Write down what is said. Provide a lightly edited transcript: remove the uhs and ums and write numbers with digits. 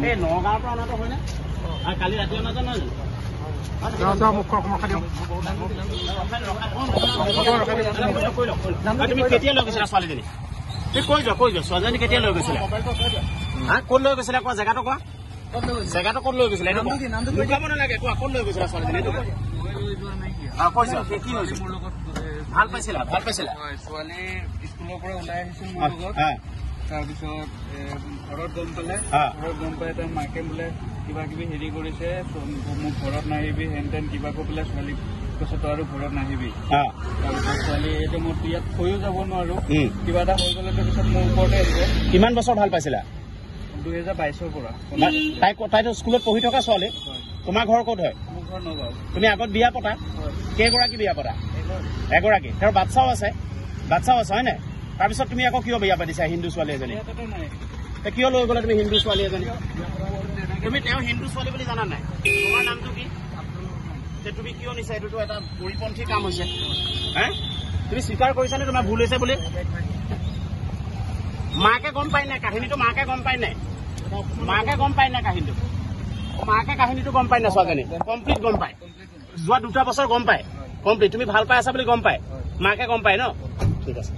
এই নগাঁৱৰ পৰা অনাটো হয়নে? আৰু কালি ৰাতি অনাটো নহয় জানো? তুমি কেতিয়া লৈ গৈছিলা ছোৱালীজনী? তুমি কৈ যোৱা ছোৱালীজনী কেতিয়া লৈ গৈছিলা? হা ক'ত লৈ গৈছিলা কোৱা? জেগাটো কোৱা, জেগাটো ক'ত লৈ গৈছিলা? লুকাব নালাগে, কোৱা ক'ত লৈ গৈছিলা ছোৱালীজনী? এইটো কৈ যোৱা কি হৈছে? ভাল পাইছিলা? ছোৱালী স্কুলৰ পৰা ওলাই আহিছিল মোৰ লগত। তাৰপিছত ঘৰত গম পালে, তাৰ মাকে বোলে কিবা কিবি হেৰি কৰিছে, মোক ঘৰত নাহিবি হেন তেন কিবা কৈ পেলাই ছোৱালীক কৈছে তই আৰু ঘৰত নাহিবি। তাৰপিছত ছোৱালী এতিয়া মই ইয়াত থৈও যাব নোৱাৰো, কিবা এটা হৈ গ'লে পিছত মোৰ ওপৰতে আহিব। কিমান বছৰ ভাল পাইছিলা? 2022 পৰা। তাইতো স্কুলত পঢ়ি থকা ছোৱালী। তোমাৰ ঘৰ ক'ত হয়? মোৰ ঘৰ নগাঁও। তুমি আগত বিয়া পতা? কেইগৰাকী বিয়া পতা? এগৰাকী। তেওঁৰ বাচ্ছাও আছে হয় নে? তাৰপিছত তুমি আকৌ কিয় বিয়া পাতিছা হিন্দু ছোৱালী এজনী? কিয় লৈ গ'লা তুমি হিন্দু ছোৱালী এজনী? তুমি তেওঁ হিন্দু ছোৱালী বুলি জানা নাই? তোমাৰ নামটো কি? তুমি কিয় নিছা? এইটোতো এটা পৰিপন্থী কাম হৈছে। হে তুমি স্বীকাৰ কৰিছানে তোমাৰ ভুল হৈছে বুলি? মাকে গম পাই নাই কাহিনীটো? মাকে গম পাই নাই? কাহিনীটো? মাকে কাহিনীটো গম পাই নাই? ছোৱালীজনী কমপ্লিট গম পায়? যোৱা 2 বছৰ গম পায় কমপ্লিট? তুমি ভাল পাই আছা বুলি গম পায়? মাকে গম পায় ন? ঠিক আছে।